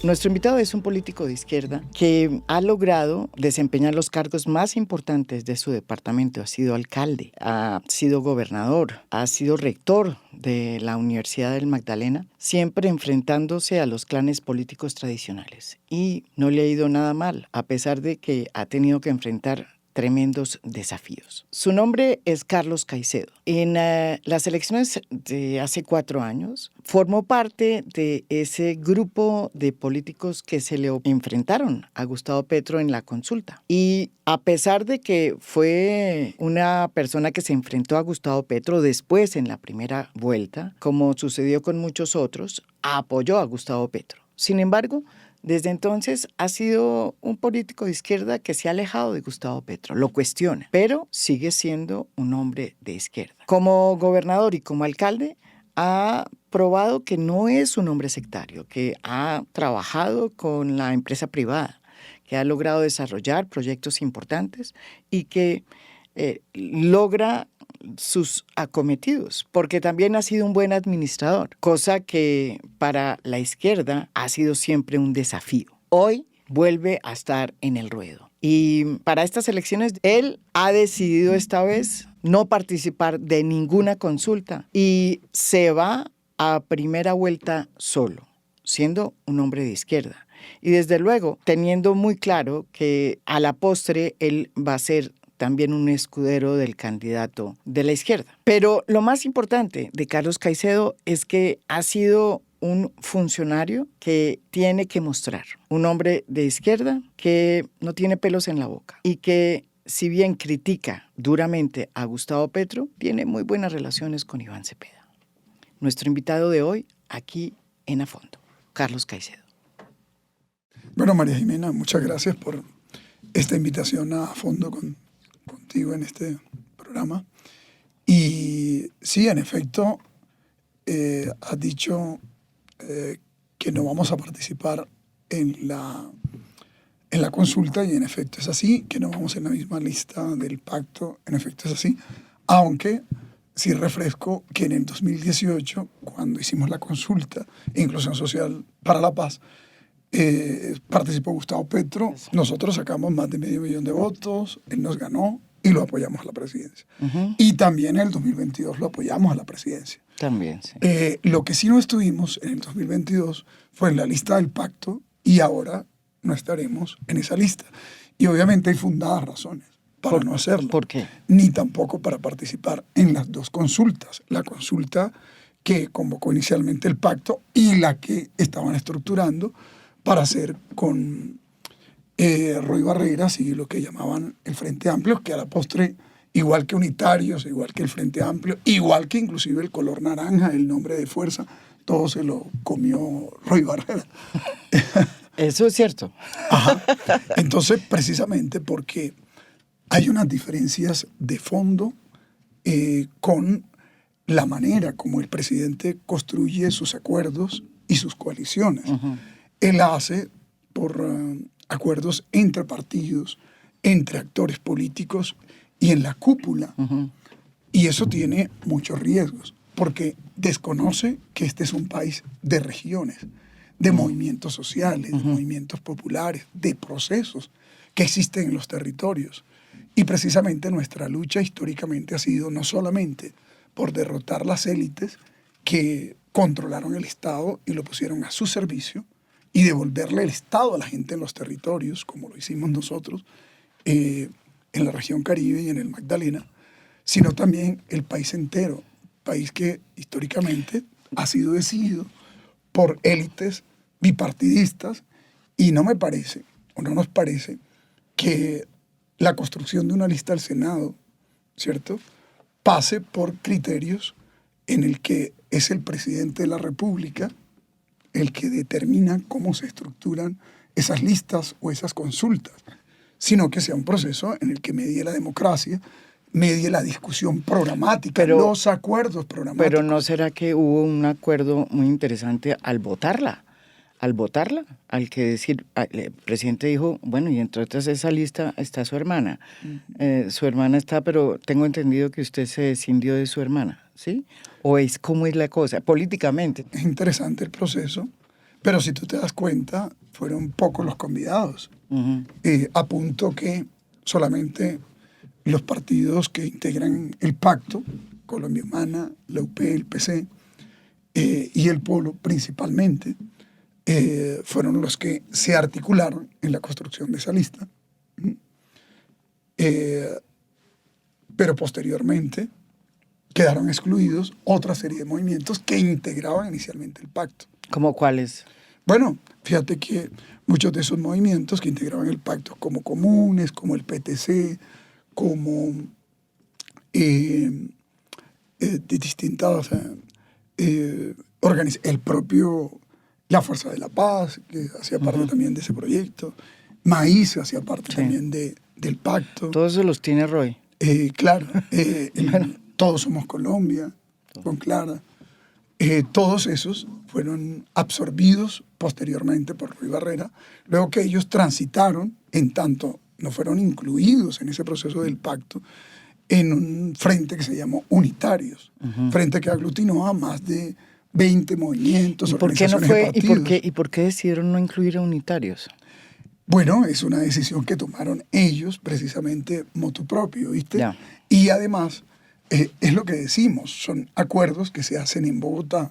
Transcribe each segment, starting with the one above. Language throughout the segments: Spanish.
Nuestro invitado es un político de izquierda que ha logrado desempeñar los cargos más importantes de su departamento. Ha sido alcalde, ha sido gobernador, ha sido rector de la Universidad del Magdalena, siempre enfrentándose a los clanes políticos tradicionales. Y no le ha ido nada mal, a pesar de que ha tenido que enfrentar tremendos desafíos. Su nombre es Carlos Caicedo. En las elecciones de hace 4 años, formó parte de ese grupo de políticos que se le enfrentaron a Gustavo Petro en la consulta. Y a pesar de que fue una persona que se enfrentó a Gustavo Petro después en la primera vuelta, como sucedió con muchos otros, apoyó a Gustavo Petro. Sin embargo, desde entonces ha sido un político de izquierda que se ha alejado de Gustavo Petro, lo cuestiona, pero sigue siendo un hombre de izquierda. Como gobernador y como alcalde, ha probado que no es un hombre sectario, que ha trabajado con la empresa privada, que ha logrado desarrollar proyectos importantes y que logra sus acometidos, porque también ha sido un buen administrador, cosa que para la izquierda ha sido siempre un desafío. Hoy vuelve a estar en el ruedo. Y para estas elecciones, él ha decidido esta vez no participar de ninguna consulta y se va a primera vuelta solo, siendo un hombre de izquierda. Y desde luego, teniendo muy claro que a la postre él va a ser también un escudero del candidato de la izquierda. Pero lo más importante de Carlos Caicedo es que ha sido un funcionario que tiene que mostrar, un hombre de izquierda que no tiene pelos en la boca y que, si bien critica duramente a Gustavo Petro, tiene muy buenas relaciones con Iván Cepeda. Nuestro invitado de hoy, aquí en A Fondo, Carlos Caicedo. Bueno, María Jimena, muchas gracias por esta invitación a Fondo contigo en este programa. Y sí, en efecto, has dicho que no vamos a participar en la consulta, y en efecto es así, que no vamos en la misma lista del pacto, en efecto es así, aunque sí refresco que en el 2018, cuando hicimos la consulta e Inclusión Social para la Paz, participó Gustavo Petro, nosotros sacamos más de 500.000 de votos, él nos ganó y lo apoyamos a la presidencia. Y también en el 2022 lo apoyamos a la presidencia. También, sí. Lo que sí no estuvimos en el 2022 fue en la lista del pacto, y ahora no estaremos en esa lista. Y obviamente hay fundadas razones para no hacerlo. ¿Por qué? Ni tampoco para participar en las dos consultas. La consulta que convocó inicialmente el pacto y la que estaban estructurando para hacer con Roy Barreras y lo que llamaban el Frente Amplio, que a la postre, igual que Unitarios, igual que el Frente Amplio, igual que inclusive el color naranja, el nombre de fuerza, todo se lo comió Roy Barreras. Eso es cierto. Ajá. Entonces, precisamente porque hay unas diferencias de fondo con la manera como el presidente construye sus acuerdos y sus coaliciones. Él hace por acuerdos entre partidos, entre actores políticos y en la cúpula. Y eso tiene muchos riesgos, porque desconoce que este es un país de regiones, de movimientos sociales, de movimientos populares, de procesos que existen en los territorios. Y precisamente nuestra lucha históricamente ha sido no solamente por derrotar las élites que controlaron el Estado y lo pusieron a su servicio, y devolverle el Estado a la gente en los territorios, como lo hicimos nosotros en la región Caribe y en el Magdalena, sino también el país entero, país que históricamente ha sido decidido por élites bipartidistas, y no me parece, o no nos parece, que la construcción de una lista al Senado, ¿cierto?, pase por criterios en el que es el presidente de la República el que determina cómo se estructuran esas listas o esas consultas, sino que sea un proceso en el que medie la democracia, medie la discusión programática, los acuerdos programáticos. Pero ¿no será que hubo un acuerdo muy interesante al votarla? Al que decir, el presidente dijo, bueno, y entre otras esa lista está su hermana. Su hermana está, pero tengo entendido que usted se escindió de su hermana, ¿sí? ¿O es cómo es la cosa, políticamente? Es interesante el proceso, Pero si tú te das cuenta, fueron pocos los convidados, a punto que solamente los partidos que integran el pacto, Colombia Humana, la UP, el PC, y el Polo principalmente, fueron los que se articularon en la construcción de esa lista. Pero posteriormente quedaron excluidos otra serie de movimientos que integraban inicialmente el pacto. ¿Cómo cuáles? Bueno, fíjate que muchos de esos movimientos que integraban el pacto, como Comunes, como el PTC, como de distintas el propio La Fuerza de la Paz, que hacía parte también de ese proyecto, Maíz hacía parte también del pacto. Todos esos los tiene Roy. Claro, Todos Somos Colombia, con Clara. Todos esos fueron absorbidos posteriormente por Roy Barrera, luego que ellos transitaron, en tanto no fueron incluidos en ese proceso del pacto, en un frente que se llamó Unitarios, frente que aglutinó a más de 20 movimientos, organizaciones de partidos. ¿Y por qué decidieron no incluir a Unitarios? Bueno, es una decisión que tomaron ellos, precisamente motu propio, ¿viste? Ya. Y además, es lo que decimos, son acuerdos que se hacen en Bogotá,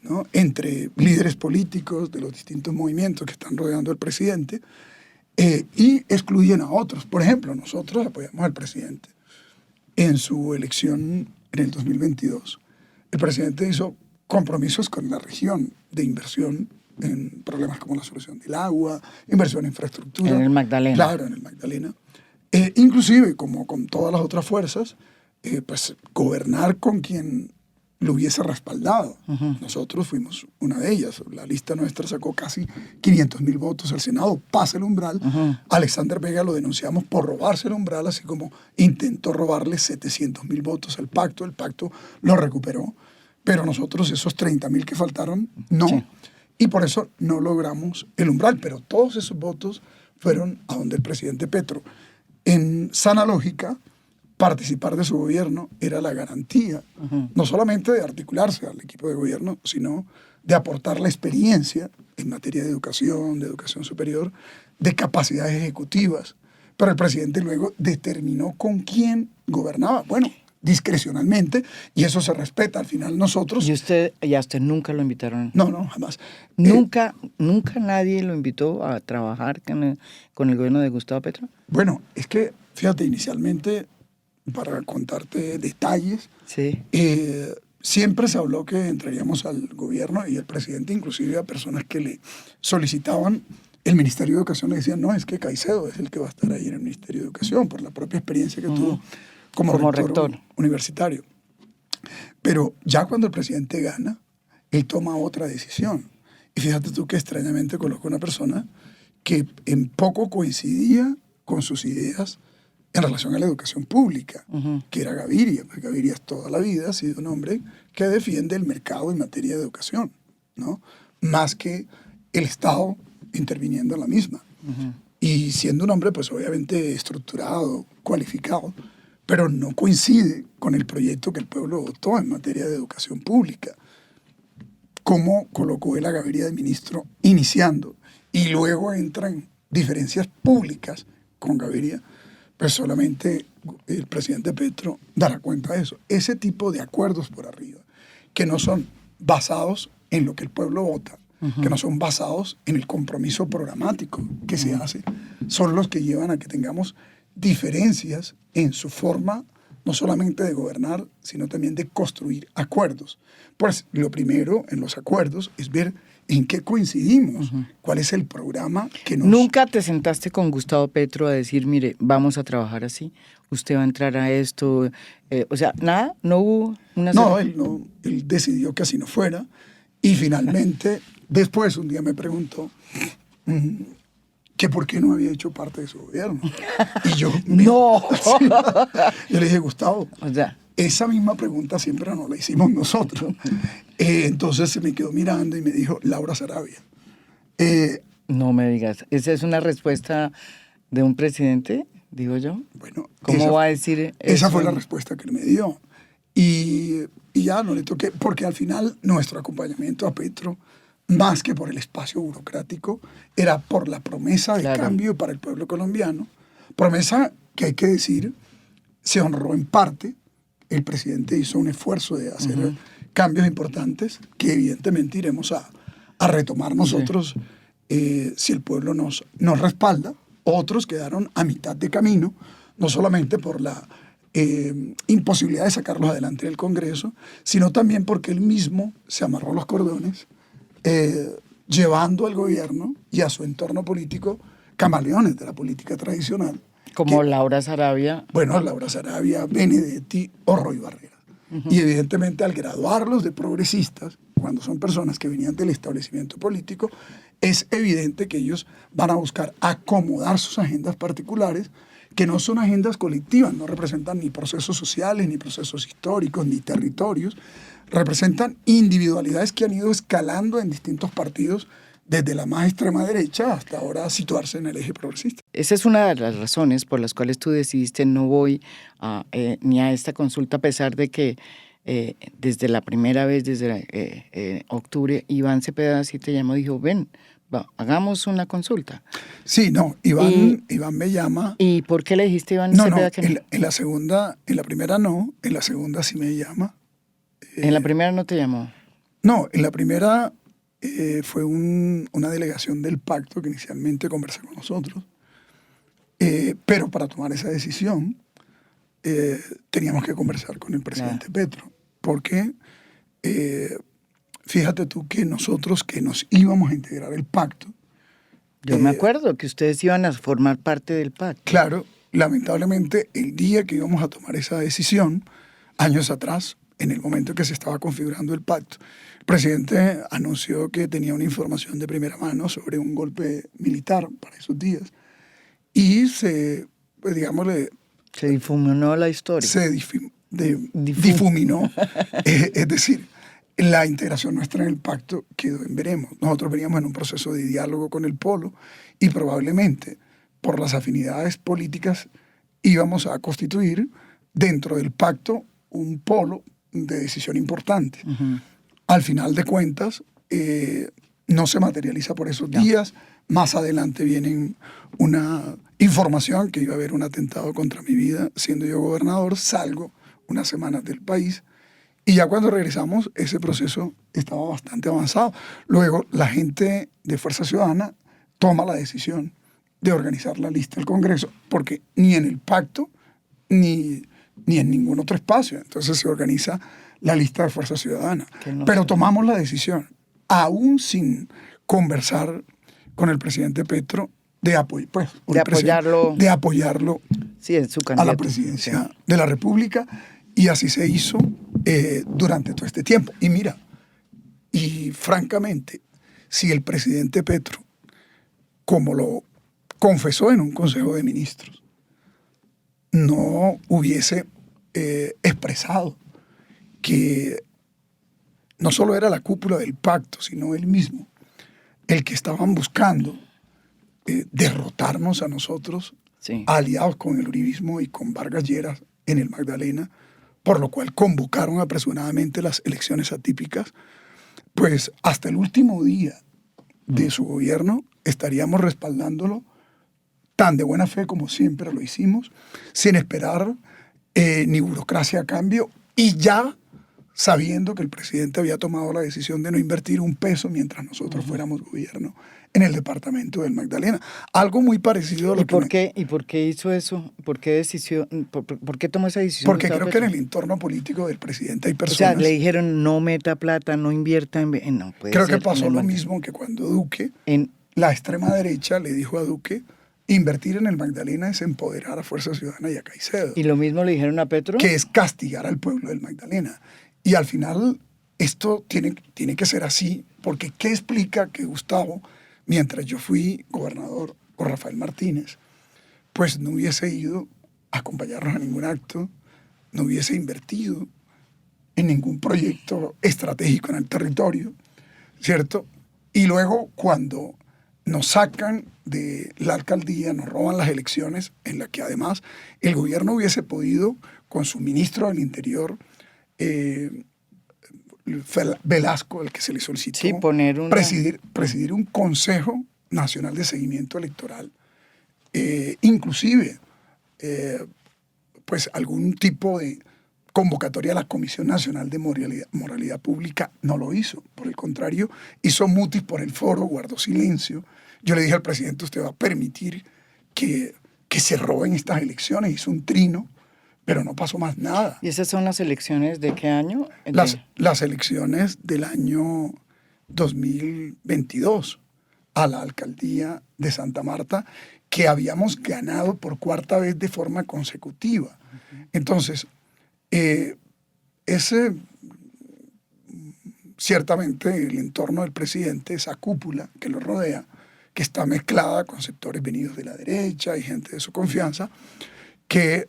¿no?, entre líderes políticos de los distintos movimientos que están rodeando al presidente, y excluyen a otros. Por ejemplo, nosotros apoyamos al presidente en su elección en el 2022. El presidente hizo compromisos con la región de inversión en problemas como la solución del agua, inversión en infraestructura. En el Magdalena. Claro, en el Magdalena. Inclusive, como con todas las otras fuerzas, pues gobernar con quien lo hubiese respaldado. Nosotros fuimos una de ellas. La lista nuestra sacó casi 500.000 votos al Senado, pasa el umbral. Alexander Vega lo denunciamos por robarse el umbral, así como intentó robarle 700.000 votos al pacto. El pacto lo recuperó, pero nosotros esos 30.000 que faltaron, no. Sí. Y por eso no logramos el umbral, pero todos esos votos fueron a donde el presidente Petro. En sana lógica, participar de su gobierno era la garantía, no solamente de articularse al equipo de gobierno, sino de aportar la experiencia en materia de educación superior, de capacidades ejecutivas. Pero el presidente luego determinó con quién gobernaba. Bueno, discrecionalmente, y eso se respeta. Al final nosotros... ¿Y a usted nunca lo invitaron? No, jamás. ¿Nunca nadie lo invitó a trabajar con el gobierno de Gustavo Petro? Bueno, es que, fíjate, inicialmente, para contarte detalles, sí. Siempre se habló que entraríamos al gobierno, y el presidente, inclusive a personas que le solicitaban el Ministerio de Educación, le decían, no, es que Caicedo es el que va a estar ahí en el Ministerio de Educación, por la propia experiencia que tuvo como rector universitario. Pero ya cuando el presidente gana, él toma otra decisión. Y fíjate tú que extrañamente colocó una persona que en poco coincidía con sus ideas en relación a la educación pública, que era Gaviria. Pues Gaviria toda la vida ha sido un hombre que defiende el mercado en materia de educación, ¿no?, más que el Estado interviniendo en la misma. Y siendo un hombre, pues obviamente estructurado, cualificado, pero no coincide con el proyecto que el pueblo votó en materia de educación pública. ¿Cómo colocó él a Gaviria de ministro iniciando y luego entran diferencias públicas con Gaviria? Pues solamente el presidente Petro dará cuenta de eso. Ese tipo de acuerdos por arriba, que no son basados en lo que el pueblo vota, que no son basados en el compromiso programático que se hace, son los que llevan a que tengamos diferencias en su forma, no solamente de gobernar, sino también de construir acuerdos. Pues lo primero en los acuerdos es ver en qué coincidimos, cuál es el programa que nos... ¿Nunca te sentaste con Gustavo Petro a decir, mire, vamos a trabajar así, usted va a entrar a esto? O sea, nada, no hubo una... No, él decidió que así no fuera, y finalmente, después un día me preguntó que por qué no había hecho parte de su gobierno. Y yo... ¡No! Sí, yo le dije, Gustavo, o sea, esa misma pregunta siempre nos la hicimos nosotros. Entonces se me quedó mirando y me dijo, Laura Sarabia. No me digas, ¿esa es una respuesta de un presidente, digo yo? Bueno, ¿Cómo va a decir eso? Esa fue la respuesta que él me dio. Y ya no le toqué, porque al final nuestro acompañamiento a Petro más que por el espacio burocrático, era por la promesa de cambio para el pueblo colombiano. Promesa que hay que decir, se honró en parte. El presidente hizo un esfuerzo de hacer cambios importantes que evidentemente iremos a retomar nosotros si el pueblo nos respalda. Otros quedaron a mitad de camino, no solamente por la imposibilidad de sacarlos adelante del Congreso, sino también porque él mismo se amarró los cordones, llevando al gobierno y a su entorno político camaleones de la política tradicional. Como Laura Sarabia. Bueno, Laura Sarabia, Benedetti o Roy Barreras. Y evidentemente al graduarlos de progresistas, cuando son personas que venían del establecimiento político, es evidente que ellos van a buscar acomodar sus agendas particulares, que no son agendas colectivas, no representan ni procesos sociales, ni procesos históricos, ni territorios, representan individualidades que han ido escalando en distintos partidos, desde la más extrema derecha hasta ahora situarse en el eje progresista. Esa es una de las razones por las cuales tú decidiste no voy ni a esta consulta, a pesar de que desde la primera vez, desde octubre, Iván Cepeda sí te llamó y dijo, ven, hagamos una consulta. Sí, no, Iván me llama. ¿Y por qué le dijiste a Iván Cepeda que no? En la segunda, en la primera no, en la segunda sí me llama. ¿En la primera no te llamó? No, en la primera fue una delegación del pacto que inicialmente conversó con nosotros, pero para tomar esa decisión teníamos que conversar con el presidente Petro, porque fíjate tú que nosotros que nos íbamos a integrar el pacto. Yo me acuerdo que ustedes iban a formar parte del pacto. Claro, lamentablemente el día que íbamos a tomar esa decisión, años atrás, en el momento en que se estaba configurando el pacto, el presidente anunció que tenía una información de primera mano sobre un golpe militar para esos días y se difuminó la historia. Se difuminó. Es decir, la integración nuestra en el pacto quedó en veremos. Nosotros veníamos en un proceso de diálogo con el Polo y probablemente por las afinidades políticas íbamos a constituir dentro del pacto un polo de decisión importante. Al final de cuentas, no se materializa por esos días. Más adelante viene una información que iba a haber un atentado contra mi vida. Siendo yo gobernador, salgo unas semanas del país y ya cuando regresamos ese proceso estaba bastante avanzado. Luego la gente de Fuerza Ciudadana toma la decisión de organizar la lista del Congreso, porque ni en el pacto ni en ningún otro espacio. Entonces se organiza la lista de Fuerza Ciudadana. Pero tomamos la decisión, aún sin conversar con el presidente Petro, de apoyarlo sí, en su a la presidencia de la República, y así se hizo durante todo este tiempo. Y mira, y francamente, si el presidente Petro, como lo confesó en un Consejo de Ministros, no hubiese expresado que no solo era la cúpula del pacto, sino él mismo, el que estaban buscando derrotarnos a nosotros, aliados con el uribismo y con Vargas Lleras en el Magdalena, por lo cual convocaron apresuradamente las elecciones atípicas, pues hasta el último día de su gobierno estaríamos respaldándolo tan de buena fe como siempre lo hicimos, sin esperar ni burocracia a cambio, y ya sabiendo que el presidente había tomado la decisión de no invertir un peso mientras nosotros fuéramos gobierno en el departamento del Magdalena. Algo muy parecido a lo ¿Y por qué hizo eso? ¿Por qué tomó esa decisión? Porque creo que en el entorno político del presidente hay personas... O sea, le dijeron no meta plata, no invierta en... No, creo que pasó lo mismo que cuando Duque, la extrema derecha le dijo a Duque, invertir en el Magdalena es empoderar a Fuerza Ciudadana y a Caicedo. ¿Y lo mismo le dijeron a Petro? Que es castigar al pueblo del Magdalena. Y al final esto tiene que ser así, porque ¿qué explica que Gustavo, mientras yo fui gobernador con Rafael Martínez, pues no hubiese ido a acompañarnos a ningún acto, no hubiese invertido en ningún proyecto estratégico en el territorio, ¿cierto? Y luego cuando nos sacan de la alcaldía, nos roban las elecciones, en la que además el gobierno hubiese podido, con su ministro del Interior, Velasco, al que se le solicitó Sí, poner una... presidir un Consejo Nacional de Seguimiento Electoral, inclusive pues algún tipo de convocatoria a la Comisión Nacional de Moralidad Pública no lo hizo. Por el contrario, hizo mutis por el foro, guardó silencio. Yo le dije al presidente, usted va a permitir que se roben estas elecciones. Hizo un trino, pero no pasó más nada. ¿Y esas son las elecciones de qué año? Las elecciones del año 2022 a la alcaldía de Santa Marta, que habíamos ganado por cuarta vez de forma consecutiva. Entonces, ciertamente el entorno del presidente, esa cúpula que lo rodea, que está mezclada con sectores venidos de la derecha y gente de su confianza, que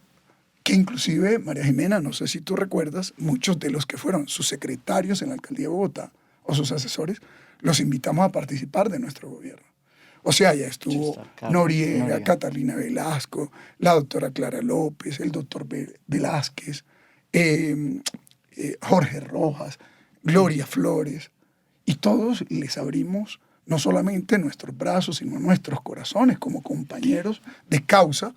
inclusive, María Jimena, no sé si tú recuerdas, muchos de los que fueron sus secretarios en la alcaldía de Bogotá o sus asesores, los invitamos a participar de nuestro gobierno. O sea, ya estuvo Noriega, Catalina Velasco, la doctora Clara López, el doctor Velázquez, Jorge Rojas, Gloria Flores, y todos les abrimos no solamente nuestros brazos, sino nuestros corazones como compañeros de causa,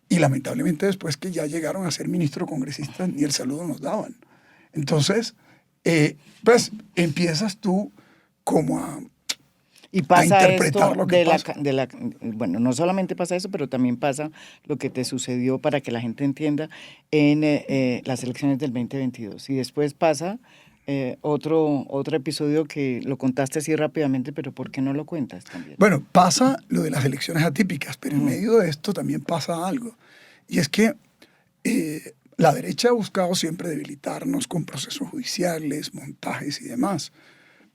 y lamentablemente después que ya llegaron a ser ministros congresistas, ni el saludo nos daban. Entonces, pues empiezas tú como a interpretar lo que pasa. Bueno, no solamente pasa eso, pero también pasa lo que te sucedió, para que la gente entienda, en las elecciones del 2022. Y después pasa otro episodio que lo contaste así rápidamente, pero ¿por qué no lo cuentas también? Bueno, pasa lo de las elecciones atípicas, pero en medio de esto también pasa algo. Y es que la derecha ha buscado siempre debilitarnos con procesos judiciales, montajes y demás.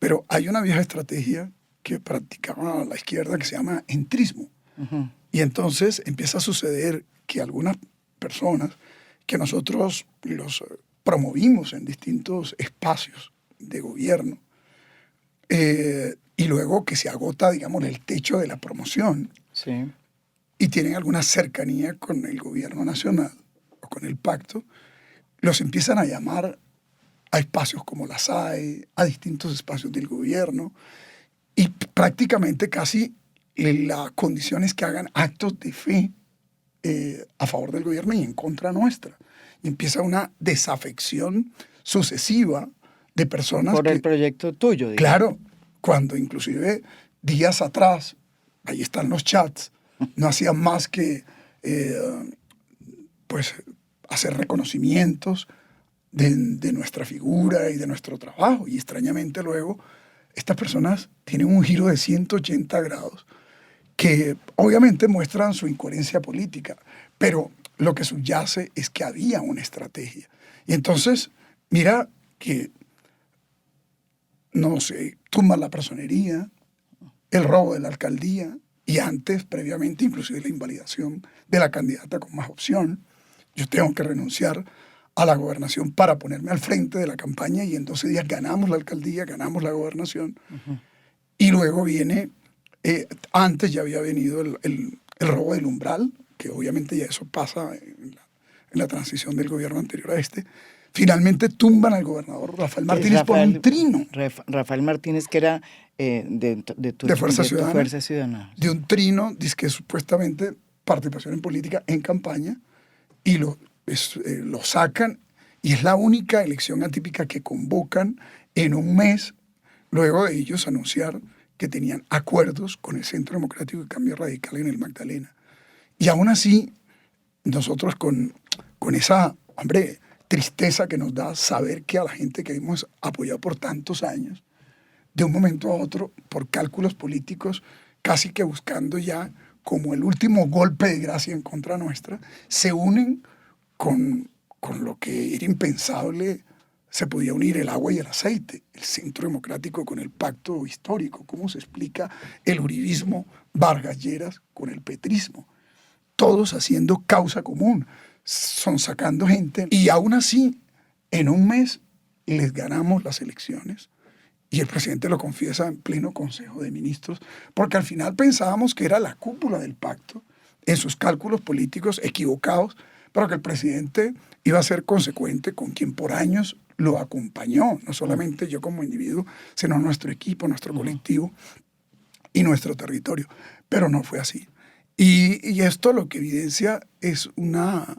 Pero hay una vieja estrategia que practicaba la izquierda que se llama entrismo. Y entonces empieza a suceder que algunas personas que nosotros los promovimos en distintos espacios de gobierno, y luego que se agota, digamos, el techo de la promoción, sí, y tienen alguna cercanía con el gobierno nacional o con el pacto, los empiezan a llamar a espacios como la SAE, a distintos espacios del gobierno, y prácticamente casi la condición es que hagan actos de fe a favor del gobierno y en contra nuestra. Y empieza una desafección sucesiva de personas por el proyecto tuyo, digamos. Claro, cuando inclusive días atrás, ahí están los chats, no hacían más que pues hacer reconocimientos de nuestra figura y de nuestro trabajo. Y extrañamente luego estas personas tienen un giro de 180 grados que obviamente muestran su incoherencia política, pero lo que subyace es que había una estrategia. Y entonces, mira que, no sé, tumban la personería, el robo de la alcaldía, y antes, previamente, inclusive la invalidación de la candidata con más opción. Yo tengo que renunciar a la gobernación para ponerme al frente de la campaña, y en 12 días ganamos la alcaldía, ganamos la gobernación. Y luego viene, antes ya había venido el robo del umbral, que obviamente ya eso pasa en la transición del gobierno anterior a este. Finalmente tumban al gobernador Rafael Martínez por un trino. Rafael Martínez, que era de Fuerza Ciudadana. De un trino, dice que supuestamente participación en política en campaña, y lo sacan, y es la única elección atípica que convocan en un mes, luego de ellos anunciar que tenían acuerdos con el Centro Democrático de Cambio Radical en el Magdalena. Y aún así, nosotros con esa, tristeza que nos da saber que a la gente que hemos apoyado por tantos años, de un momento a otro, por cálculos políticos, casi que buscando ya como el último golpe de gracia en contra nuestra, se unen con lo que era impensable. Se podía unir el agua y el aceite, el Centro Democrático con el pacto histórico. ¿Cómo se explica el uribismo Vargas Lleras con el petrismo? Todos haciendo causa común, son sacando gente. Y aún así, en un mes les ganamos las elecciones. Y el presidente lo confiesa en pleno Consejo de Ministros, porque al final pensábamos que era la cúpula del pacto, en sus cálculos políticos equivocados, pero que el presidente iba a ser consecuente con quien por años lo acompañó, no solamente yo como individuo, sino nuestro equipo, nuestro colectivo y nuestro territorio. Pero no fue así. Y esto lo que evidencia es una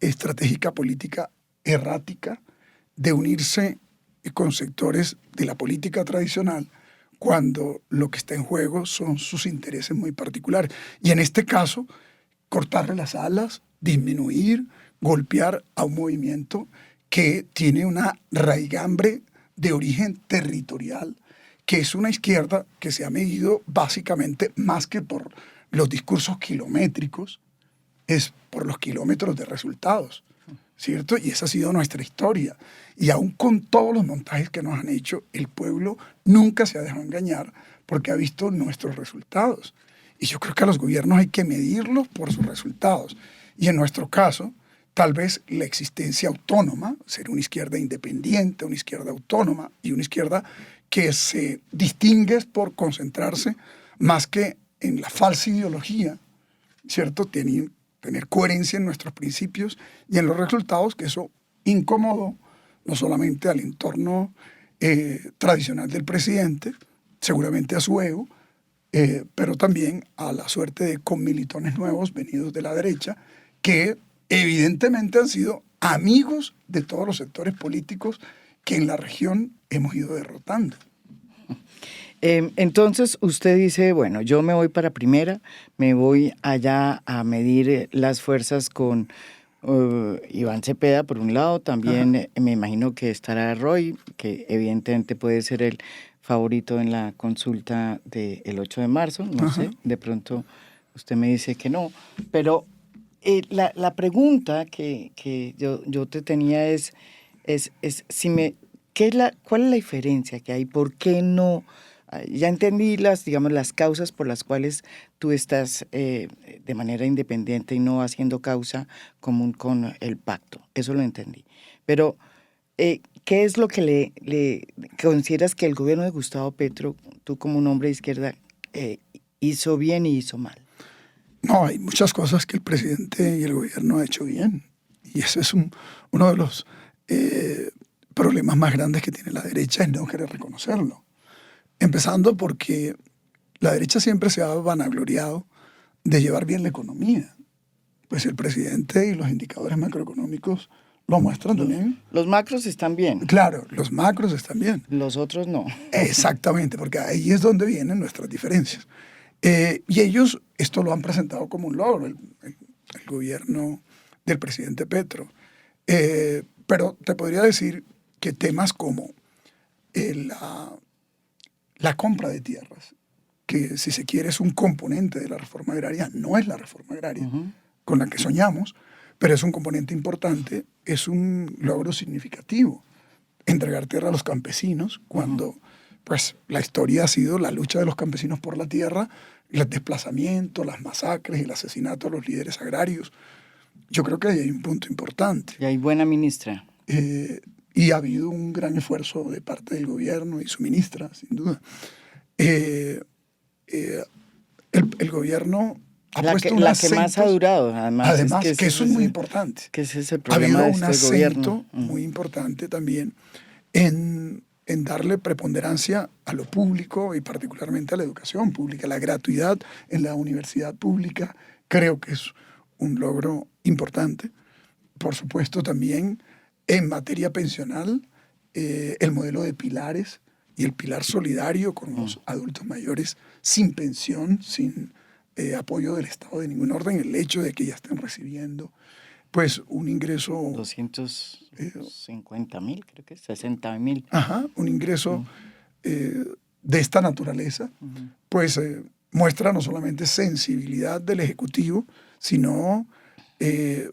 estratégica política errática de unirse con sectores de la política tradicional cuando lo que está en juego son sus intereses muy particulares. Y en este caso, cortarle las alas, disminuir, golpear a un movimiento que tiene una raigambre de origen territorial, que es una izquierda que se ha medido básicamente más que por los discursos kilométricos, es por los kilómetros de resultados, ¿cierto? Y esa ha sido nuestra historia. Y aún con todos los montajes que nos han hecho, el pueblo nunca se ha dejado engañar porque ha visto nuestros resultados. Y yo creo que a los gobiernos hay que medirlos por sus resultados. Y en nuestro caso, tal vez la existencia autónoma, ser una izquierda independiente, una izquierda autónoma y una izquierda que se distingue por concentrarse más que en la falsa ideología, ¿cierto? Tener coherencia en nuestros principios y en los resultados, que eso incomodó no solamente al entorno tradicional del presidente, seguramente a su ego, pero también a la suerte de comilitones nuevos venidos de la derecha, que evidentemente han sido amigos de todos los sectores políticos que en la región hemos ido derrotando. Entonces usted dice, bueno, yo me voy para Primera, me voy allá a medir las fuerzas con Iván Cepeda por un lado, también me imagino que estará Roy, que evidentemente puede ser el favorito en la consulta del 8 de marzo, no sé, de pronto usted me dice que no, pero la pregunta que yo te tenía es ¿cuál es la diferencia que hay? ¿Por qué no? Ya entendí digamos, las causas por las cuales tú estás de manera independiente y no haciendo causa común con el pacto. Eso lo entendí. Pero, ¿qué es lo que le consideras que el gobierno de Gustavo Petro, tú como un hombre de izquierda, hizo bien y hizo mal? No, hay muchas cosas que el presidente y el gobierno han hecho bien. Y ese es uno de los problemas más grandes que tiene la derecha, es no querer reconocerlo. Empezando porque la derecha siempre se ha vanagloriado de llevar bien la economía. Pues el presidente y los indicadores macroeconómicos lo muestran también. Los macros están bien. Claro, los macros están bien. Los otros no. Exactamente, porque ahí es donde vienen nuestras diferencias. Y ellos esto lo han presentado como un logro, el gobierno del presidente Petro. Pero te podría decir que temas como la compra de tierras, que si se quiere es un componente de la reforma agraria, no es la reforma agraria con la que soñamos, pero es un componente importante, es un logro significativo. Entregar tierra a los campesinos cuando pues, la historia ha sido la lucha de los campesinos por la tierra, el desplazamiento, las masacres, el asesinato a los líderes agrarios. Yo creo que ahí hay un punto importante. Y hay buena ministra. Y ha habido un gran esfuerzo de parte del gobierno y su ministra, sin duda. El gobierno ha puesto un acento. La que más ha durado, además. Además, que eso es muy importante. Que ese es el Ha problema habido de un este acento gobierno. muy importante también en darle preponderancia a lo público y particularmente a la educación pública. La gratuidad en la universidad pública creo que es un logro importante. Por supuesto, también en materia pensional, el modelo de pilares y el pilar solidario con los adultos mayores sin pensión, sin apoyo del Estado de ningún orden, el hecho de que ya estén recibiendo pues un ingreso... 250.000, creo que es, 60.000. Ajá, un ingreso de esta naturaleza, pues muestra no solamente sensibilidad del Ejecutivo, sino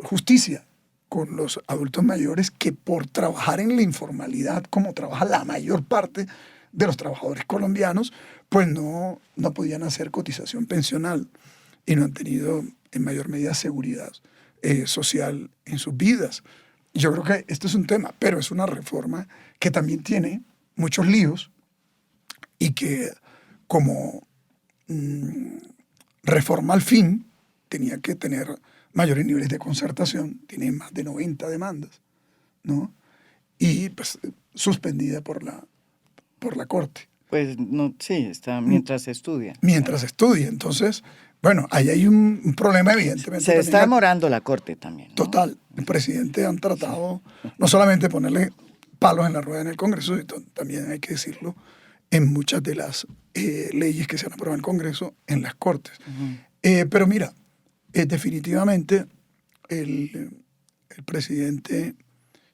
justicia con los adultos mayores que por trabajar en la informalidad, como trabaja la mayor parte de los trabajadores colombianos, pues no podían hacer cotización pensional y no han tenido en mayor medida seguridad social en sus vidas. Yo creo que este es un tema, pero es una reforma que también tiene muchos líos y que como reforma al fin tenía que tener mayores niveles de concertación, tiene más de 90 demandas, ¿no? y pues suspendida por la Corte. Pues no, sí, está mientras estudia. Mientras estudia. Entonces, bueno, ahí hay un problema evidentemente. Se está también demorando la Corte también, ¿no? total. El presidente han tratado no solamente de ponerle palos en la rueda en el Congreso, sino también hay que decirlo, en muchas de las leyes que se han aprobado en el Congreso, en las Cortes. Pero mira, definitivamente el presidente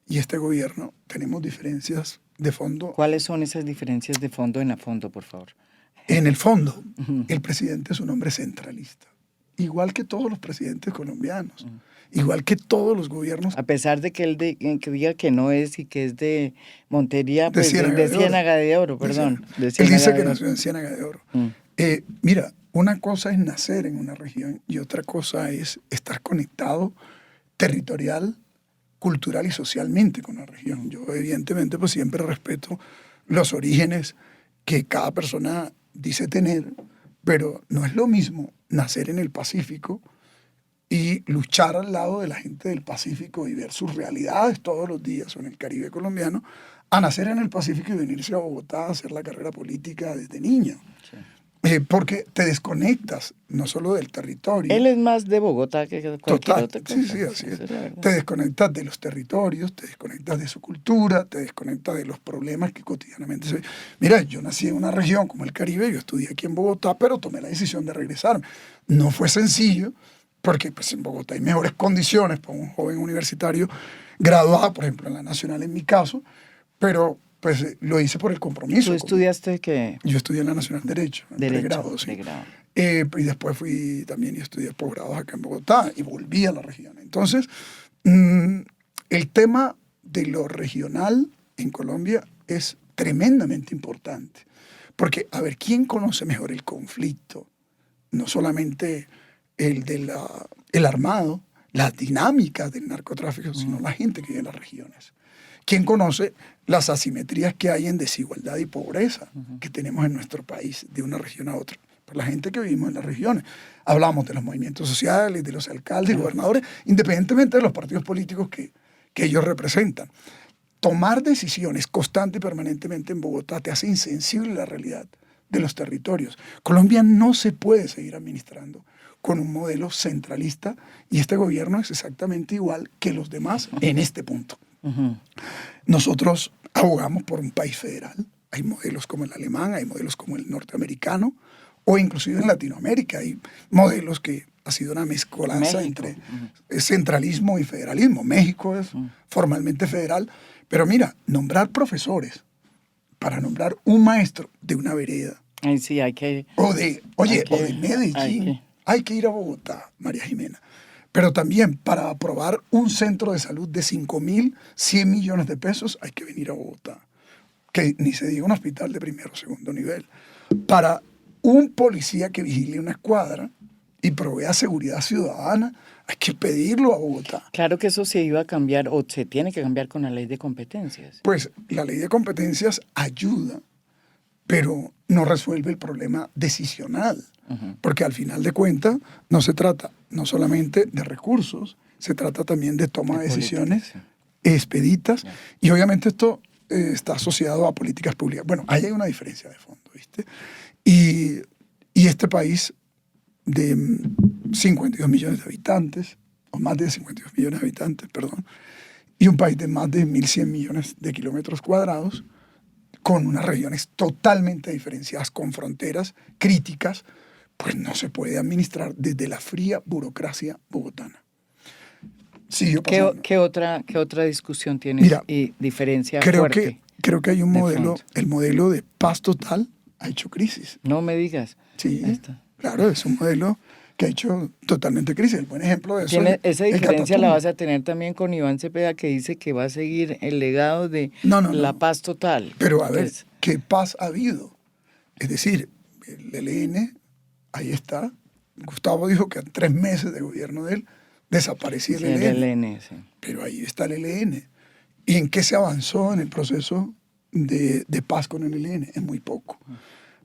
y este gobierno tenemos diferencias de fondo. ¿Cuáles son esas diferencias de fondo en a fondo, por favor? En el fondo, el presidente es un hombre centralista, igual que todos los presidentes colombianos, igual que todos los gobiernos. A pesar de que él que diga que no es y que es de Montería, De pues Ciénaga de Oro. perdón. Él dice que nació en Ciénaga de Oro. Mira, una cosa es nacer en una región y otra cosa es estar conectado territorial, cultural y socialmente con la región. Yo evidentemente pues siempre respeto los orígenes que cada persona dice tener, pero no es lo mismo nacer en el Pacífico y luchar al lado de la gente del Pacífico y ver sus realidades todos los días o en el Caribe colombiano, a nacer en el Pacífico y venirse a Bogotá a hacer la carrera política desde niño. Sí. Porque te desconectas no solo del territorio. Él es más de Bogotá que cualquier otra cosa. Sí, así es. Te desconectas de los territorios, te desconectas de su cultura, te desconectas de los problemas que cotidianamente se... Mira, yo nací en una región como el Caribe, yo estudié aquí en Bogotá, pero tomé la decisión de regresarme. No fue sencillo, porque pues, en Bogotá hay mejores condiciones para un joven universitario graduado, por ejemplo, en la Nacional en mi caso, pero pues lo hice por el compromiso. ¿Tú estudiaste qué? Yo estudié en la Nacional Derecho, en pregrado, sí. Y después fui también y estudié posgrados acá en Bogotá y volví a la región. Entonces, el tema de lo regional en Colombia es tremendamente importante. Porque, a ver, ¿quién conoce mejor el conflicto? No solamente el armado, las dinámicas del narcotráfico, sino la gente que vive en las regiones. ¿Quién conoce las asimetrías que hay en desigualdad y pobreza que tenemos en nuestro país, de una región a otra? Pues la gente que vivimos en las regiones. Hablamos de los movimientos sociales, de los alcaldes y gobernadores, independientemente de los partidos políticos que ellos representan. Tomar decisiones constante y permanentemente en Bogotá te hace insensible a la realidad de los territorios. Colombia no se puede seguir administrando con un modelo centralista y este gobierno es exactamente igual que los demás en este punto. Nosotros abogamos por un país federal. Hay modelos como el alemán, hay modelos como el norteamericano, o inclusive en Latinoamérica hay modelos que ha sido una mezcolanza entre centralismo y federalismo. México es formalmente federal, pero mira, nombrar profesores para nombrar un maestro de una vereda. Ay, sí, hay que... O de Medellín. Hay que ir a Bogotá, María Jimena. Pero también para aprobar un centro de salud de 5.100 millones de pesos hay que venir a Bogotá. Que ni se diga un hospital de primero o segundo nivel. Para un policía que vigile una escuadra y provea seguridad ciudadana, hay que pedirlo a Bogotá. Claro que eso se iba a cambiar o se tiene que cambiar con la ley de competencias. Pues la ley de competencias ayuda, pero no resuelve el problema decisional. Porque al final de cuentas no se trata no solamente de recursos, se trata también de toma de decisiones expeditas. Y obviamente esto está asociado a políticas públicas. Bueno, ahí hay una diferencia de fondo, ¿viste? Y este país de 52 millones de habitantes, o más de 52 millones de habitantes, perdón, y un país de más de 1.100 millones de kilómetros cuadrados, con unas regiones totalmente diferenciadas, con fronteras críticas, pues no se puede administrar desde la fría burocracia bogotana. ¿Qué otra discusión tienes? Mira, y diferencia fuerte? Creo que hay un modelo, el modelo de paz total ha hecho crisis. No me digas. Sí, claro, es un modelo que ha hecho totalmente crisis. El buen ejemplo de eso esa diferencia la vas a tener también con Iván Cepeda, que dice que va a seguir el legado de la paz total. Pero a ver, ¿qué paz ha habido? Es decir, el ELN, ahí está. Gustavo dijo que en 3 meses de gobierno de él desaparecía el ELN. El ELN, sí. Pero ahí está el ELN. ¿Y en qué se avanzó en el proceso de paz con el ELN? Es muy poco.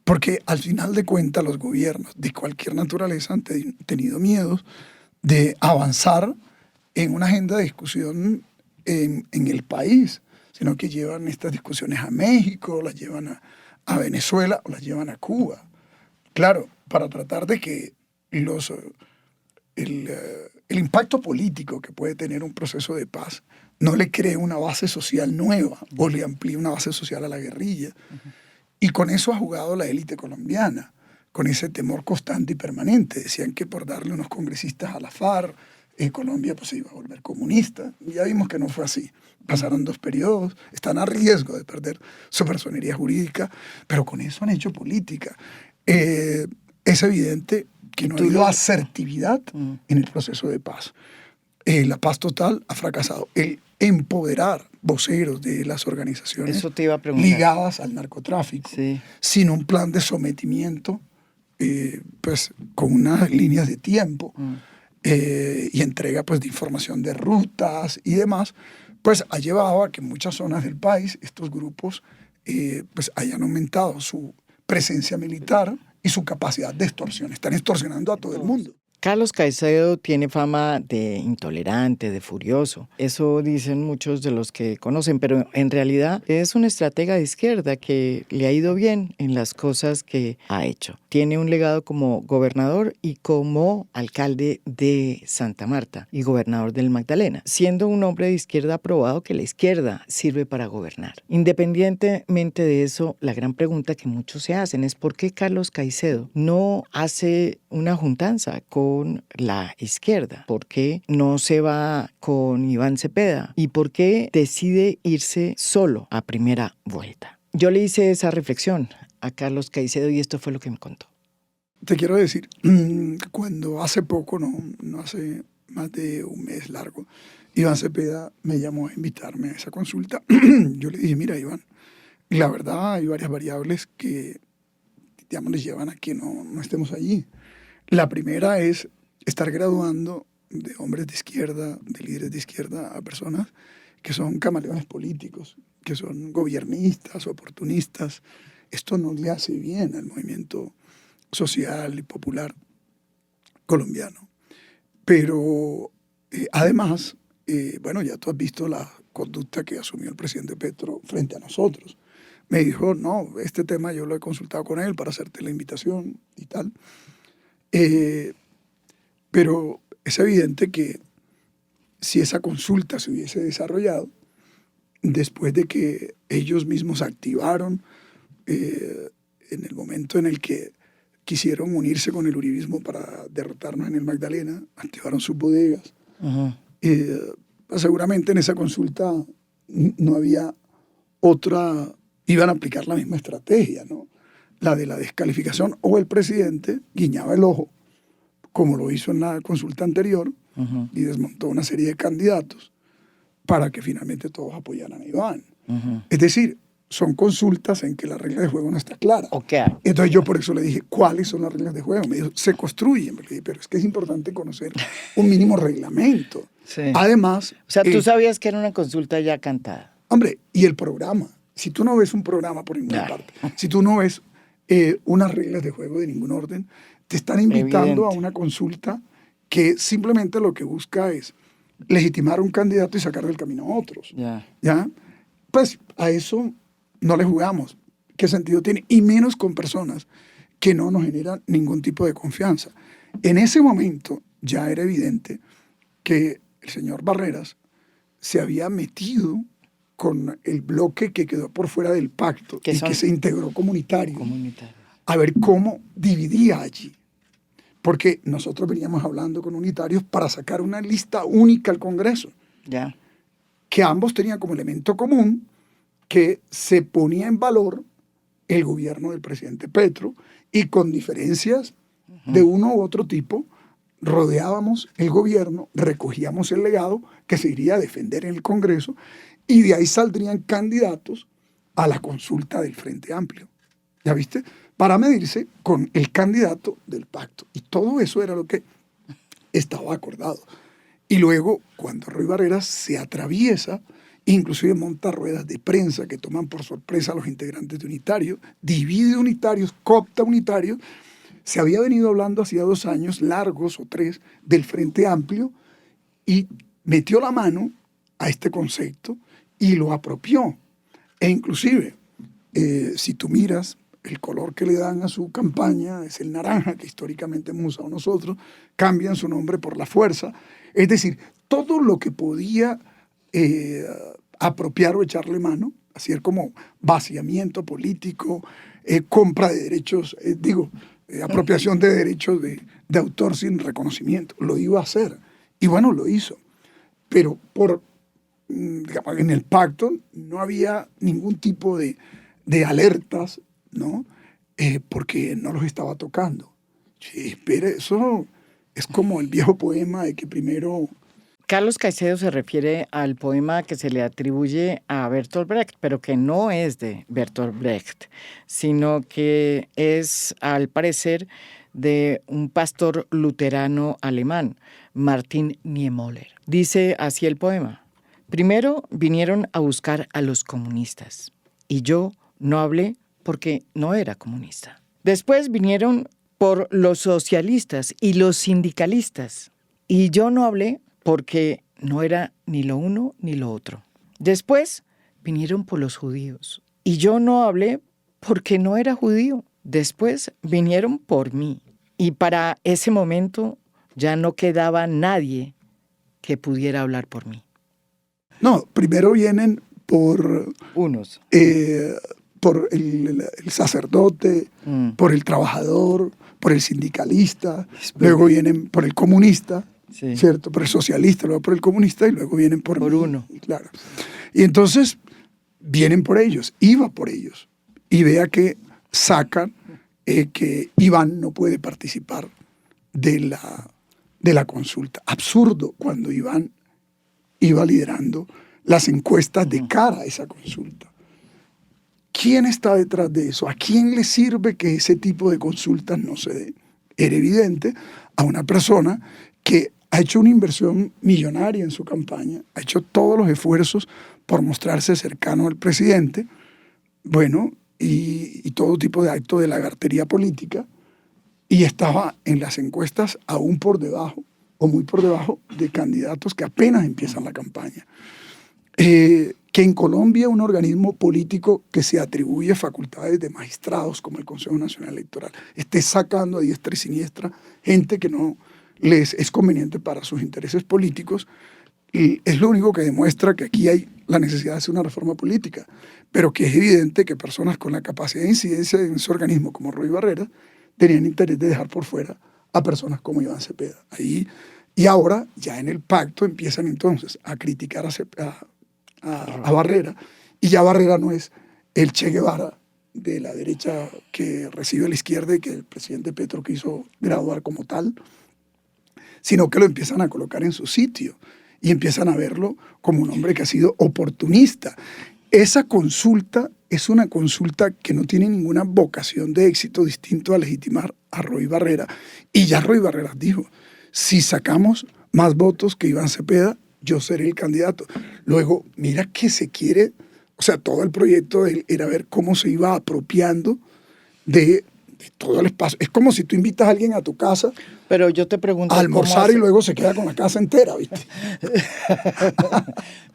Porque al final de cuentas los gobiernos de cualquier naturaleza han tenido miedo de avanzar en una agenda de discusión en el país. sino que llevan estas discusiones a México, las llevan a Venezuela o las llevan a Cuba. Claro, para tratar de que el impacto político que puede tener un proceso de paz no le cree una base social nueva o le amplíe una base social a la guerrilla. Y con eso ha jugado la élite colombiana, con ese temor constante y permanente. Decían que por darle unos congresistas a la FARC, Colombia pues, se iba a volver comunista. Y ya vimos que no fue así. Pasaron 2 periodos, están a riesgo de perder su personería jurídica, pero con eso han hecho política. Es evidente que no ha habido asertividad en el proceso de paz. La paz total ha fracasado. El empoderar voceros de las organizaciones eso te iba a preguntar, ligadas al narcotráfico, sí, sin un plan de sometimiento, pues con unas líneas de tiempo y entrega pues, de información de rutas y demás, pues ha llevado a que en muchas zonas del país estos grupos pues hayan aumentado su presencia militar y su capacidad de extorsión. Están extorsionando a todo el mundo. Carlos Caicedo tiene fama de intolerante, de furioso. Eso dicen muchos de los que conocen, pero en realidad es un estratega de izquierda que le ha ido bien en las cosas que ha hecho. Tiene un legado como gobernador y como alcalde de Santa Marta y gobernador del Magdalena, siendo un hombre de izquierda aprobado que la izquierda sirve para gobernar. Independientemente de eso, la gran pregunta que muchos se hacen es ¿por qué Carlos Caicedo no hace una juntanza con la izquierda? ¿Por qué no se va con Iván Cepeda? ¿Y por qué decide irse solo a primera vuelta? Yo le hice esa reflexión a Carlos Caicedo y esto fue lo que me contó. Te quiero decir, cuando hace poco, no hace más de un mes largo, Iván Cepeda me llamó a invitarme a esa consulta. Yo le dije, mira Iván, la verdad hay varias variables que digamos, les llevan a que no estemos allí. La primera es estar graduando de hombres de izquierda, de líderes de izquierda, a personas que son camaleones políticos, que son gobiernistas, oportunistas. Esto no le hace bien al movimiento social y popular colombiano. Pero además, bueno, ya tú has visto la conducta que asumió el presidente Petro frente a nosotros. Me dijo, no, este tema yo lo he consultado con él para hacerte la invitación y tal. Pero es evidente que si esa consulta se hubiese desarrollado después de que ellos mismos activaron en el momento en el que quisieron unirse con el uribismo para derrotarnos en el Magdalena, activaron sus bodegas. Pues seguramente en esa consulta no había otra, iban a aplicar la misma estrategia, ¿no? La de la descalificación, o el presidente guiñaba el ojo, como lo hizo en la consulta anterior, y desmontó una serie de candidatos para que finalmente todos apoyaran a Iván. Es decir, son consultas en que la regla de juego no está clara. Okay. Entonces yo por eso le dije, ¿cuáles son las reglas de juego? Me dijo, se construyen. Me dije, pero es que es importante conocer un mínimo reglamento. Sí. Además... O sea, tú sabías que era una consulta ya cantada. Hombre, y el programa. Si tú no ves un programa por ninguna parte, si tú no ves unas reglas de juego de ningún orden, te están invitando a una consulta que simplemente lo que busca es legitimar a un candidato y sacar del camino a otros. ¿Ya? Pues a eso no le jugamos. ¿Qué sentido tiene? Y menos con personas que no nos generan ningún tipo de confianza. En ese momento ya era evidente que el señor Barreras se había metido con el bloque que quedó por fuera del pacto y que se integró comunitario, a ver cómo dividía allí. Porque nosotros veníamos hablando con unitarios para sacar una lista única al Congreso, que ambos tenían como elemento común que se ponía en valor el gobierno del presidente Petro y con diferencias de uno u otro tipo, rodeábamos el gobierno, recogíamos el legado que se iría a defender en el Congreso y de ahí saldrían candidatos a la consulta del Frente Amplio. ¿Ya viste? Para medirse con el candidato del pacto. Y todo eso era lo que estaba acordado. Y luego, cuando Roy Barreras se atraviesa, inclusive monta ruedas de prensa que toman por sorpresa a los integrantes de Unitario, divide Unitarios, coopta Unitarios. Se había venido hablando hacía 2 años, largos o 3, del Frente Amplio y metió la mano a este concepto y lo apropió. E inclusive, si tú miras, el color que le dan a su campaña es el naranja, que históricamente hemos usado nosotros, cambian su nombre por la fuerza. Es decir, todo lo que podía apropiar o echarle mano, así es como vaciamiento político, compra de derechos, apropiación de derechos de autor sin reconocimiento, lo iba a hacer. Y bueno, lo hizo. Pero digamos, en el pacto no había ningún tipo de alertas, ¿no? Porque no los estaba tocando. Sí, pero eso es como el viejo poema de que primero... Carlos Caicedo se refiere al poema que se le atribuye a Bertolt Brecht, pero que no es de Bertolt Brecht, sino que es, al parecer, de un pastor luterano alemán, Martin Niemöller. Dice así el poema: primero vinieron a buscar a los comunistas, y yo no hablé porque no era comunista. Después vinieron por los socialistas y los sindicalistas, y yo no hablé porque no era ni lo uno ni lo otro. Después vinieron por los judíos, y yo no hablé porque no era judío. Después vinieron por mí, y para ese momento ya no quedaba nadie que pudiera hablar por mí. No, primero vienen por... Unos. Por el sacerdote, por el trabajador, por el sindicalista, luego vienen por el comunista, sí, ¿cierto? Por el socialista, luego por el comunista y luego vienen por mí, uno. Claro. Y entonces vienen por ellos, iba por ellos. Y vea que sacan que Iván no puede participar de la consulta. Absurdo cuando Iván iba liderando las encuestas de cara a esa consulta. ¿Quién está detrás de eso? ¿A quién le sirve que ese tipo de consultas no se den? Era evidente a una persona que ha hecho una inversión millonaria en su campaña, ha hecho todos los esfuerzos por mostrarse cercano al presidente, bueno, y todo tipo de acto de lagartería política, y estaba en las encuestas aún por debajo, o muy por debajo, de candidatos que apenas empiezan la campaña. Que en Colombia un organismo político que se atribuye facultades de magistrados como el Consejo Nacional Electoral esté sacando a diestra y siniestra gente que no les es conveniente para sus intereses políticos, y es lo único que demuestra que aquí hay la necesidad de hacer una reforma política, pero que es evidente que personas con la capacidad de incidencia en ese organismo como Roy Barreras tenían interés de dejar por fuera a personas como Iván Cepeda. Y ahora, ya en el pacto, empiezan entonces a criticar a Barrera, y ya Barrera no es el Che Guevara de la derecha que recibe la izquierda y que el presidente Petro quiso graduar como tal, sino que lo empiezan a colocar en su sitio y empiezan a verlo como un hombre que ha sido oportunista. Esa consulta es una consulta que no tiene ninguna vocación de éxito distinto a legitimar a Roy Barrera, y ya Roy Barrera dijo: si sacamos más votos que Iván Cepeda, yo seré el candidato. Luego, mira que se quiere, o sea, todo el proyecto de él era ver cómo se iba apropiando de todo el espacio. Es como si tú invitas a alguien a tu casa, pero yo te pregunto, a almorzar y luego se queda con la casa entera, ¿viste?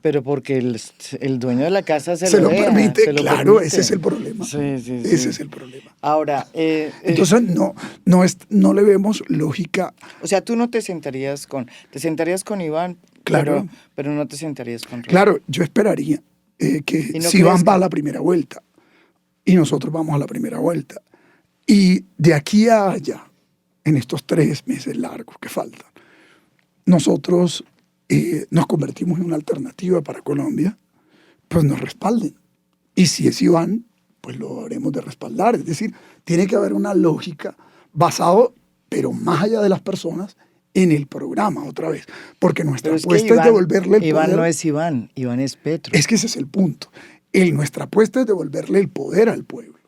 Pero porque el dueño de la casa se lo permite, se lo claro, permite. Ese es el problema. Sí. Ese es el problema. Ahora, entonces no le vemos lógica. O sea, tú no te sentarías con Iván, claro, pero no te sentarías con Roy. Claro, yo esperaría que si Iván va a la primera vuelta y nosotros vamos a la primera vuelta, y de aquí a allá, en estos 3 meses largos que faltan, nosotros nos convertimos en una alternativa para Colombia, pues nos respalden. Y si es Iván, pues lo habremos de respaldar. Es decir, tiene que haber una lógica basado, pero más allá de las personas, en el programa otra vez. Porque nuestra apuesta es devolverle el poder. Iván no es Iván es Petro. Es que ese es el punto. Nuestra apuesta es devolverle el poder al pueblo.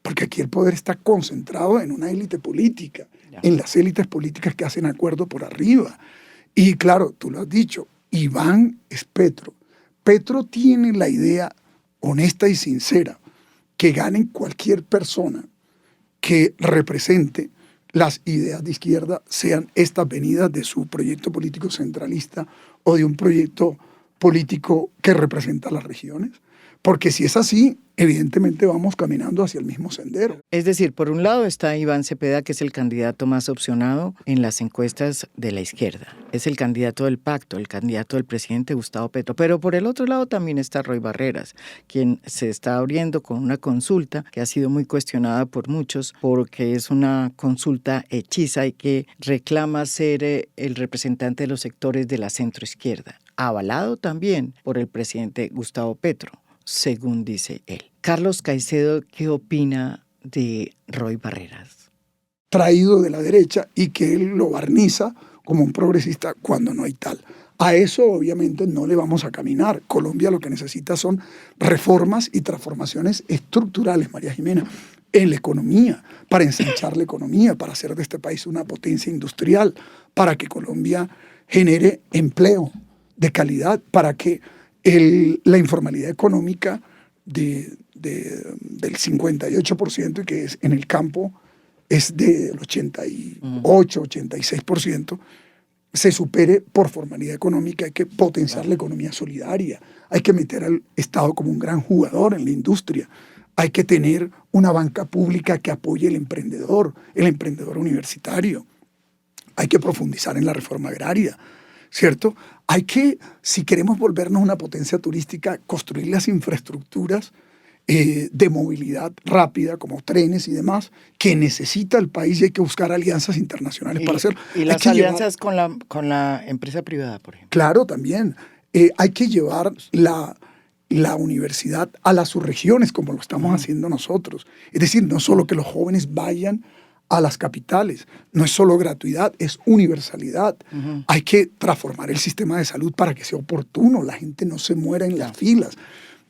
Porque aquí el poder está concentrado en una élite política, en las élites políticas que hacen acuerdo por arriba. Y claro, tú lo has dicho, Iván es Petro. Petro tiene la idea honesta y sincera que gane cualquier persona que represente las ideas de izquierda, sean estas venidas de su proyecto político centralista o de un proyecto político que representa a las regiones? Porque si es así, evidentemente vamos caminando hacia el mismo sendero. Es decir, por un lado está Iván Cepeda, que es el candidato más opcionado en las encuestas de la izquierda. Es el candidato del pacto, el candidato del presidente Gustavo Petro. Pero por el otro lado también está Roy Barreras, quien se está abriendo con una consulta que ha sido muy cuestionada por muchos porque es una consulta hechiza y que reclama ser el representante de los sectores de la centroizquierda, avalado también por el presidente Gustavo Petro, según dice él. Carlos Caicedo, ¿qué opina de Roy Barreras? Traído de la derecha y que él lo barniza como un progresista cuando no hay tal. A eso obviamente no le vamos a caminar. Colombia lo que necesita son reformas y transformaciones estructurales, María Jimena, en la economía, para ensanchar la economía, para hacer de este país una potencia industrial, para que Colombia genere empleo de calidad, para que la informalidad económica del 58% y que es en el campo es del 88, 86%, se supere por formalidad económica. Hay que potenciar la economía solidaria, hay que meter al Estado como un gran jugador en la industria, hay que tener una banca pública que apoye el emprendedor universitario, hay que profundizar en la reforma agraria, ¿cierto? Hay que, si queremos volvernos una potencia turística, construir las infraestructuras de movilidad rápida, como trenes y demás, que necesita el país, y hay que buscar alianzas internacionales para hacerlo. Y las alianzas con la empresa privada, por ejemplo. Claro, también. Hay que llevar la universidad a las subregiones, como lo estamos haciendo nosotros. Es decir, no solo que los jóvenes vayan a las capitales, no es solo gratuidad, es universalidad. Hay que transformar el sistema de salud para que sea oportuno, la gente no se muera en las filas,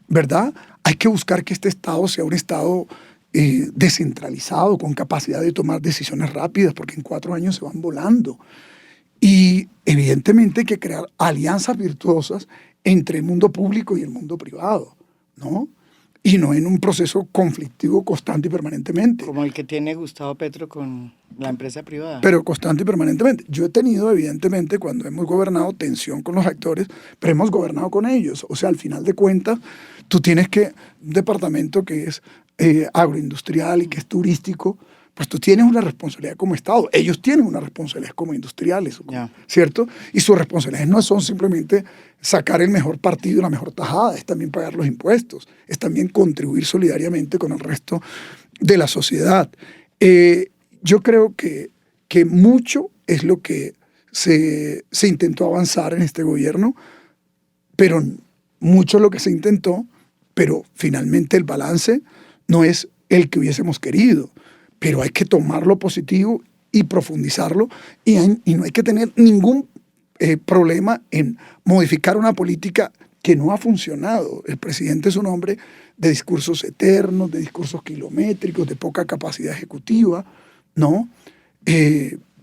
¿verdad? Hay que buscar que este Estado sea un Estado descentralizado, con capacidad de tomar decisiones rápidas, porque en 4 años se van volando. Y evidentemente hay que crear alianzas virtuosas entre el mundo público y el mundo privado, ¿no? Y no en un proceso conflictivo constante y permanentemente. Como el que tiene Gustavo Petro con la empresa privada. Pero constante y permanentemente. Yo he tenido, evidentemente, cuando hemos gobernado, tensión con los actores, pero hemos gobernado con ellos. O sea, al final de cuentas, tú tienes que, un departamento que es agroindustrial y que es turístico, pues tú tienes una responsabilidad como Estado. Ellos tienen una responsabilidad como industriales, ¿cierto? Y sus responsabilidades no son simplemente sacar el mejor partido y la mejor tajada, es también pagar los impuestos, es también contribuir solidariamente con el resto de la sociedad. Yo creo que mucho es lo que se intentó avanzar en este gobierno, pero mucho es lo que se intentó, pero finalmente el balance no es el que hubiésemos querido. Pero hay que tomar lo positivo y profundizarlo, y no hay que tener ningún problema en modificar una política que no ha funcionado. El presidente es un hombre de discursos eternos, de discursos kilométricos, de poca capacidad ejecutiva, ¿no?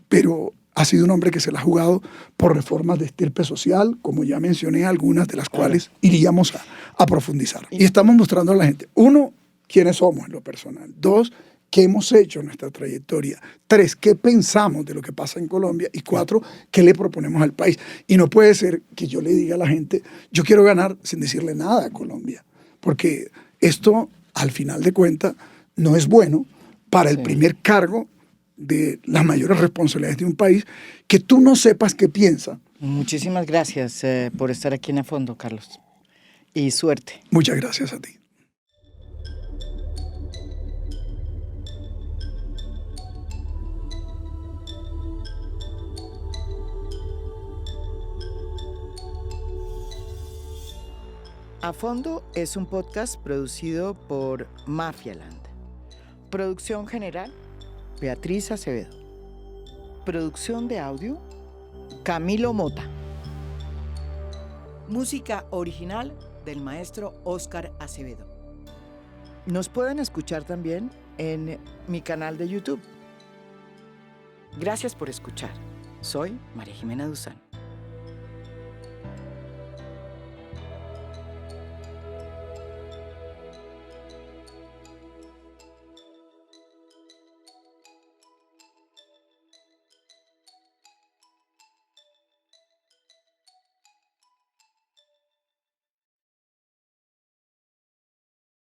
Pero ha sido un hombre que se la ha jugado por reformas de estirpe social, como ya mencioné, algunas de las cuales iríamos a profundizar. Y estamos mostrando a la gente, 1, quiénes somos en lo personal; 2, qué hemos hecho en nuestra trayectoria; 3, qué pensamos de lo que pasa en Colombia; y 4, qué le proponemos al país. Y no puede ser que yo le diga a la gente, yo quiero ganar, sin decirle nada a Colombia, porque esto, al final de cuentas, no es bueno para el primer cargo de las mayores responsabilidades de un país, que tú no sepas qué piensa. Muchísimas gracias por estar aquí en A Fondo, Carlos. Y suerte. Muchas gracias a ti. A Fondo es un podcast producido por Mafialand. Producción general, Beatriz Acevedo. Producción de audio, Camilo Mota. Música original del maestro Óscar Acevedo. Nos pueden escuchar también en mi canal de YouTube. Gracias por escuchar. Soy María Jimena Duzán.